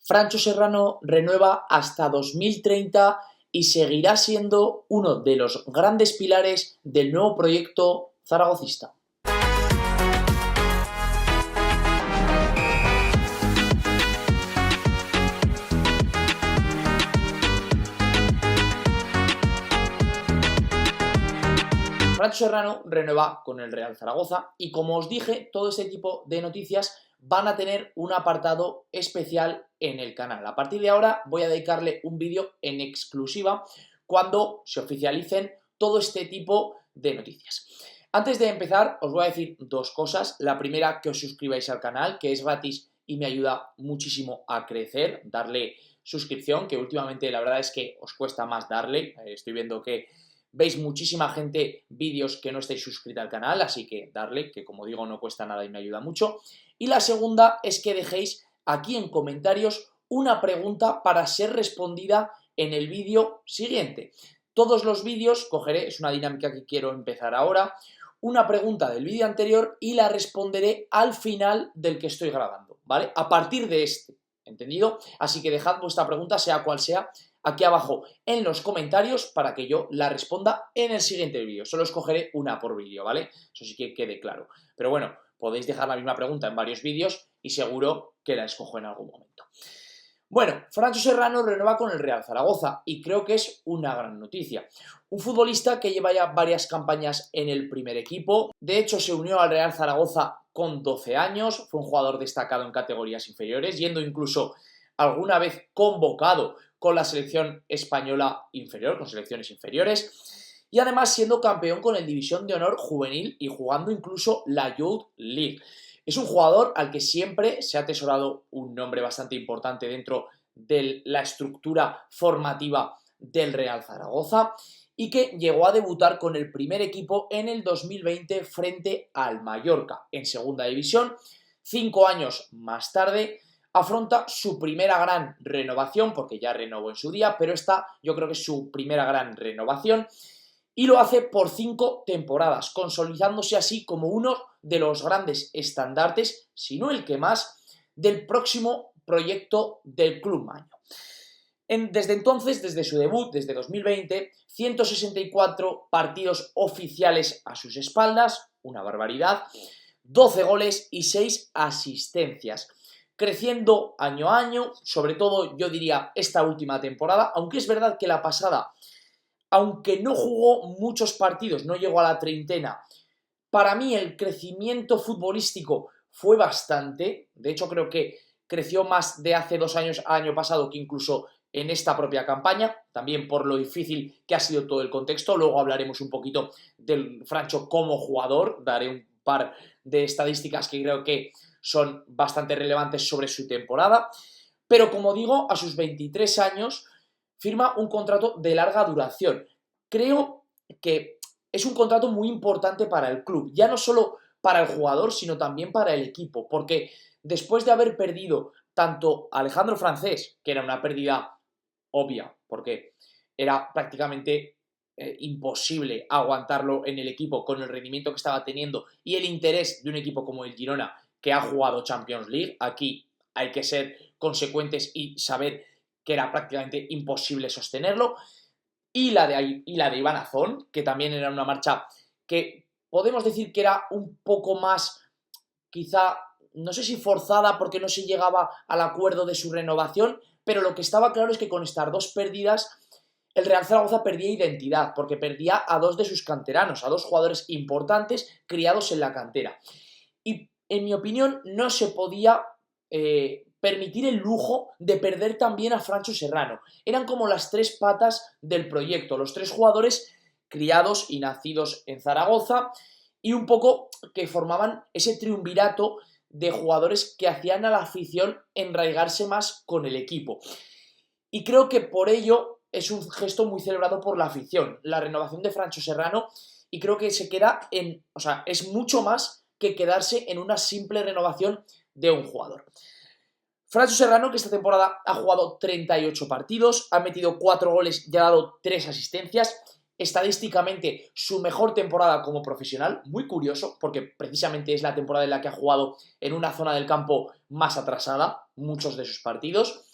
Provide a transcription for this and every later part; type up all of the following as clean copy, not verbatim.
Francho Serrano renueva hasta 2030 y seguirá siendo uno de los grandes pilares del nuevo proyecto zaragocista. Francho Serrano renueva con el Real Zaragoza y, como os dije, todo este tipo de noticias van a tener un apartado especial en el canal. A partir de ahora voy a dedicarle un vídeo en exclusiva cuando se oficialicen todo este tipo de noticias. Antes de empezar, os voy a decir dos cosas. La primera, que os suscribáis al canal, que es gratis y me ayuda muchísimo a crecer. Darle suscripción, que últimamente la verdad es que os cuesta más darle. Estoy viendo que veis muchísima gente vídeos que no estáis suscritos al canal, así que darle, que como digo no cuesta nada y me ayuda mucho. Y la segunda es que dejéis aquí en comentarios una pregunta para ser respondida en el vídeo siguiente. Todos los vídeos cogeré, es una dinámica que quiero empezar ahora, una pregunta del vídeo anterior y la responderé al final del que estoy grabando, ¿vale? A partir de este, ¿entendido? Así que dejad vuestra pregunta, sea cual sea, aquí abajo en los comentarios para que yo la responda en el siguiente vídeo. Solo escogeré una por vídeo, ¿vale? Eso sí que quede claro. Pero bueno, podéis dejar la misma pregunta en varios vídeos y seguro que la escojo en algún momento. Bueno, Francho Serrano renueva con el Real Zaragoza y creo que es una gran noticia. Un futbolista que lleva ya varias campañas en el primer equipo. De hecho, se unió al Real Zaragoza con 12 años. Fue un jugador destacado en categorías inferiores, yendo incluso alguna vez convocado con la selección española inferior, con selecciones inferiores, y además siendo campeón con el División de Honor Juvenil y jugando incluso la Youth League. Es un jugador al que siempre se ha atesorado un nombre bastante importante dentro de la estructura formativa del Real Zaragoza y que llegó a debutar con el primer equipo en el 2020 frente al Mallorca en segunda división. 5 años más tarde afronta su primera gran renovación, porque ya renovó en su día, pero esta yo creo que es su primera gran renovación, y lo hace por 5 temporadas, consolidándose así como uno de los grandes estandartes, si no el que más, del próximo proyecto del Club Maño. Desde entonces, desde su debut, desde 2020, 164 partidos oficiales a sus espaldas, una barbaridad, 12 goles y 6 asistencias. Creciendo año a año, sobre todo yo diría esta última temporada, aunque es verdad que la pasada, aunque no jugó muchos partidos, no llegó a la treintena, para mí el crecimiento futbolístico fue bastante. De hecho creo que creció más de hace 2 años al año pasado que incluso en esta propia campaña, también por lo difícil que ha sido todo el contexto. Luego hablaremos un poquito del Francho como jugador, daré un par de estadísticas que creo que son bastante relevantes sobre su temporada, pero como digo, a sus 23 años firma un contrato de larga duración. Creo que es un contrato muy importante para el club, ya no solo para el jugador, sino también para el equipo, porque después de haber perdido tanto a Alejandro Francés, que era una pérdida obvia, porque era prácticamente imposible aguantarlo en el equipo con el rendimiento que estaba teniendo y el interés de un equipo como el Girona, que ha jugado Champions League. Aquí hay que ser consecuentes y saber que era prácticamente imposible sostenerlo. Y la de Iván Azón, que también era una marcha que podemos decir que era un poco más, quizá, no sé si forzada porque no se llegaba al acuerdo de su renovación, pero lo que estaba claro es que con estas dos pérdidas el Real Zaragoza perdía identidad, porque perdía a 2 de sus canteranos, a 2 jugadores importantes criados en la cantera. Y en mi opinión no se podía permitir el lujo de perder también a Francho Serrano. Eran como las 3 patas del proyecto, los 3 jugadores criados y nacidos en Zaragoza y un poco que formaban ese triunvirato de jugadores que hacían a la afición enraigarse más con el equipo. Y creo que por ello es un gesto muy celebrado por la afición, la renovación de Francho Serrano, y creo que se queda en, o sea, es mucho más que quedarse en una simple renovación de un jugador. Francho Serrano, que esta temporada ha jugado 38 partidos, ha metido 4 goles y ha dado 3 asistencias. Estadísticamente, su mejor temporada como profesional, muy curioso, porque precisamente es la temporada en la que ha jugado en una zona del campo más atrasada, muchos de sus partidos.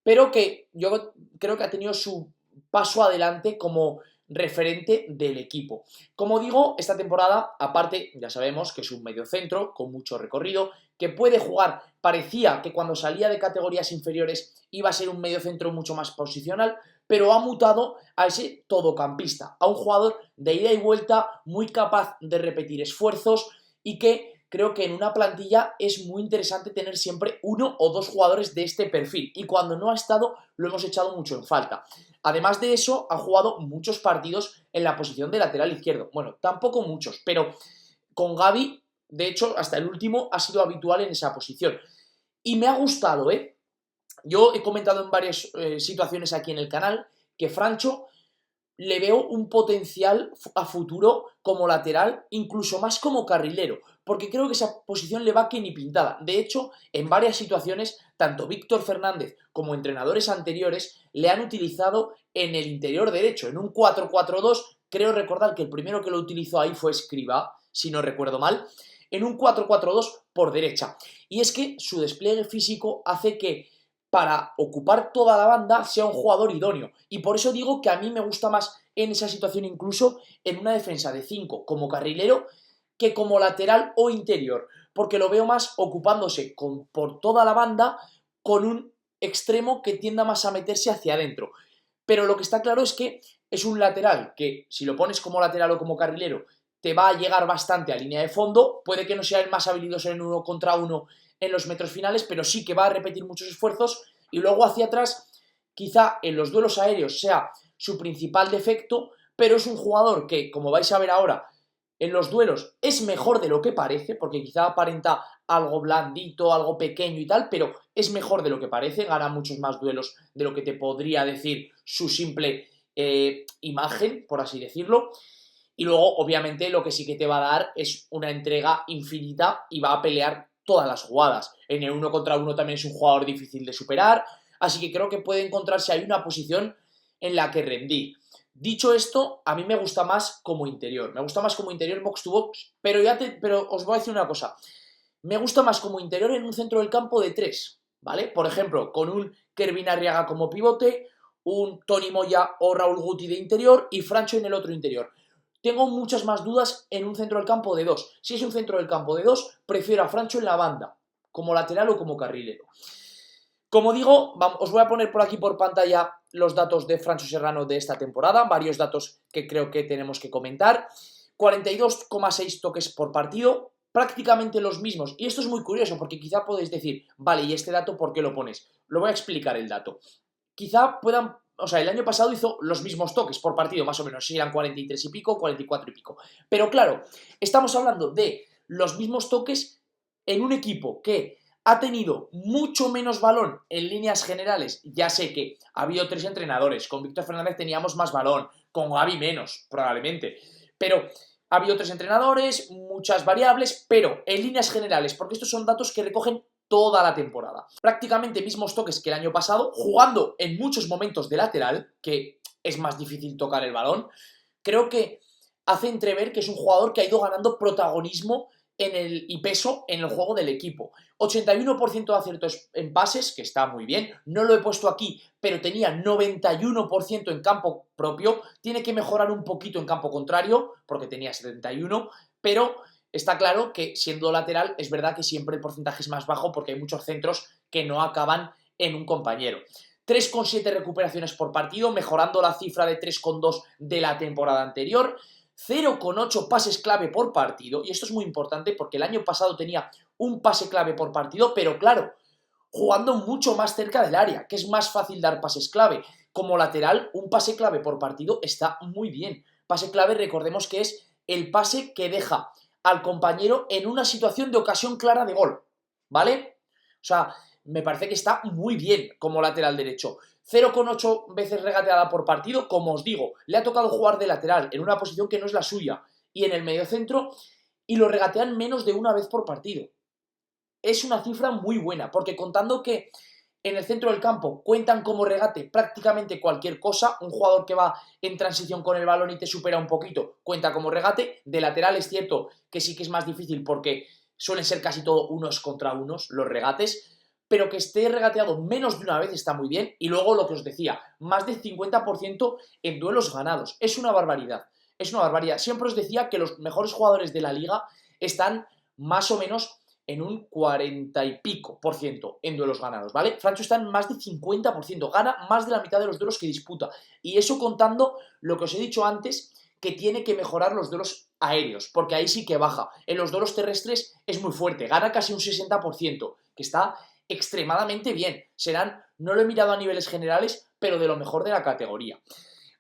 pero que yo creo que ha tenido su paso adelante como referente del equipo. Como digo, esta temporada, aparte, ya sabemos que es un mediocentro con mucho recorrido, que puede jugar, parecía que cuando salía de categorías inferiores iba a ser un mediocentro mucho más posicional, pero ha mutado a ese todocampista, a un jugador de ida y vuelta, muy capaz de repetir esfuerzos y que creo que en una plantilla es muy interesante tener siempre uno o dos jugadores de este perfil, y cuando no ha estado lo hemos echado mucho en falta. Además de eso, ha jugado muchos partidos en la posición de lateral izquierdo. Bueno, tampoco muchos, pero con Gavi, de hecho, hasta el último ha sido habitual en esa posición. Y me ha gustado, ¿eh? Yo he comentado en varias situaciones aquí en el canal que Francho le veo un potencial a futuro como lateral, incluso más como carrilero, porque creo que esa posición le va que ni pintada. De hecho, en varias situaciones, tanto Víctor Fernández como entrenadores anteriores le han utilizado en el interior derecho, en un 4-4-2, creo recordar que el primero que lo utilizó ahí fue Escribá, si no recuerdo mal, en un 4-4-2 por derecha. Y es que su despliegue físico hace que para ocupar toda la banda sea un jugador idóneo, y por eso digo que a mí me gusta más en esa situación, incluso en una defensa de 5 como carrilero, que como lateral o interior, porque lo veo más ocupándose por toda la banda con un extremo que tienda más a meterse hacia adentro. Pero lo que está claro es que es un lateral que, si lo pones como lateral o como carrilero, te va a llegar bastante a línea de fondo. Puede que no sea el más habilidoso en 1 contra 1 en los metros finales, pero sí que va a repetir muchos esfuerzos, y luego hacia atrás, quizá en los duelos aéreos sea su principal defecto, pero es un jugador que, como vais a ver ahora, en los duelos es mejor de lo que parece, porque quizá aparenta algo blandito, algo pequeño y tal, pero es mejor de lo que parece, gana muchos más duelos de lo que te podría decir su simple imagen, por así decirlo. Y luego, obviamente, lo que sí que te va a dar es una entrega infinita y va a pelear todas las jugadas. En el 1 contra 1 también es un jugador difícil de superar, así que creo que puede encontrarse ahí una posición en la que rendir. Dicho esto, a mí me gusta más como interior. Me gusta más como interior box to box, pero os voy a decir una cosa. Me gusta más como interior en un centro del campo de 3, ¿vale? Por ejemplo, con un Kervin Arriaga como pivote, un Tony Moya o Raúl Guti de interior y Francho en el otro interior. Tengo muchas más dudas en un centro del campo de 2. Si es un centro del campo de 2, prefiero a Francho en la banda, como lateral o como carrilero. Como digo, os voy a poner por aquí por pantalla los datos de Francho Serrano de esta temporada, varios datos que creo que tenemos que comentar. 42,6 toques por partido, prácticamente los mismos. Y esto es muy curioso porque quizá podéis decir, vale, ¿y este dato por qué lo pones? Lo voy a explicar el dato. Quizá puedan, o sea, el año pasado hizo los mismos toques por partido, más o menos, si eran 43 y pico, 44 y pico. Pero claro, estamos hablando de los mismos toques en un equipo que ha tenido mucho menos balón en líneas generales. Ya sé que ha habido 3 entrenadores, con Víctor Fernández teníamos más balón, con Gavi menos, probablemente, pero ha habido 3 entrenadores, muchas variables, pero en líneas generales, porque estos son datos que recogen toda la temporada. Prácticamente mismos toques que el año pasado, jugando en muchos momentos de lateral, que es más difícil tocar el balón. Creo que hace entrever que es un jugador que ha ido ganando protagonismo y peso en el juego del equipo. 81% de aciertos en pases, que está muy bien, no lo he puesto aquí, pero tenía 91% en campo propio, tiene que mejorar un poquito en campo contrario, porque tenía 71%, pero está claro que siendo lateral es verdad que siempre el porcentaje es más bajo porque hay muchos centros que no acaban en un compañero. 3,7 recuperaciones por partido, mejorando la cifra de 3,2 de la temporada anterior. 0,8 pases clave por partido, y esto es muy importante porque el año pasado tenía un pase clave por partido, pero claro, jugando mucho más cerca del área, que es más fácil dar pases clave. Como lateral, un pase clave por partido está muy bien. Pase clave, recordemos que es el pase que deja al compañero en una situación de ocasión clara de gol, ¿vale? O sea, me parece que está muy bien como lateral derecho. 0,8 veces regateada por partido, como os digo, le ha tocado jugar de lateral en una posición que no es la suya y en el mediocentro, y lo regatean menos de una vez por partido. Es una cifra muy buena, porque contando que en el centro del campo cuentan como regate prácticamente cualquier cosa, un jugador que va en transición con el balón y te supera un poquito, cuenta como regate. De lateral es cierto que sí que es más difícil porque suelen ser casi todo 1 contra 1 los regates, pero que esté regateado menos de una vez está muy bien. Y luego lo que os decía, más del 50% en duelos ganados. Es una barbaridad. Es una barbaridad. Siempre os decía que los mejores jugadores de la liga están más o menos en un 40 y pico por ciento en duelos ganados, ¿vale? Francho está en más de 50%, gana más de la mitad de los duelos que disputa. Y eso contando lo que os he dicho antes, que tiene que mejorar los duelos aéreos, porque ahí sí que baja. En los duelos terrestres es muy fuerte, gana casi un 60%, que está extremadamente bien. Serán, no lo he mirado a niveles generales, pero de lo mejor de la categoría.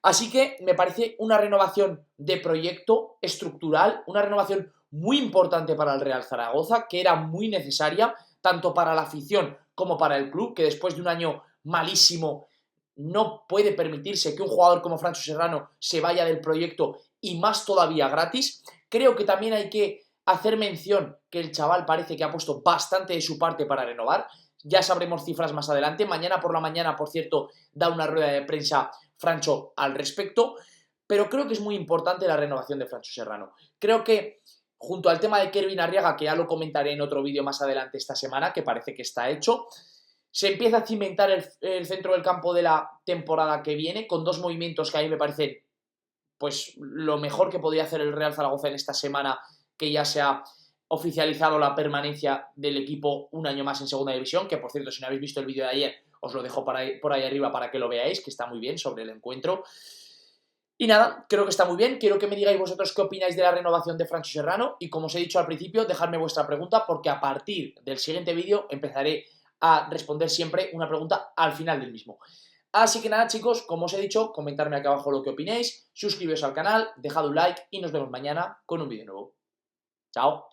Así que me parece una renovación de proyecto estructural, una renovación muy importante para el Real Zaragoza, que era muy necesaria, tanto para la afición como para el club, que después de un año malísimo no puede permitirse que un jugador como Francho Serrano se vaya del proyecto y más todavía gratis. Creo que también hay que hacer mención que el chaval parece que ha puesto bastante de su parte para renovar. Ya sabremos cifras más adelante. Mañana por la mañana, por cierto, da una rueda de prensa Francho al respecto. Pero creo que es muy importante la renovación de Francho Serrano. Creo que junto al tema de Kervin Arriaga, que ya lo comentaré en otro vídeo más adelante esta semana, que parece que está hecho, se empieza a cimentar el centro del campo de la temporada que viene, con dos movimientos que a mí me parecen pues lo mejor que podía hacer el Real Zaragoza en esta semana, que ya se ha oficializado la permanencia del equipo un año más en segunda división, que por cierto, si no habéis visto el vídeo de ayer, os lo dejo por ahí arriba para que lo veáis, que está muy bien sobre el encuentro. Y nada, creo que está muy bien. Quiero que me digáis vosotros qué opináis de la renovación de Francho Serrano y, como os he dicho al principio, dejadme vuestra pregunta, porque a partir del siguiente vídeo empezaré a responder siempre una pregunta al final del mismo. Así que nada, chicos, como os he dicho, comentadme aquí abajo lo que opinéis, suscribiros al canal, dejad un like y nos vemos mañana con un vídeo nuevo. ¡Chao!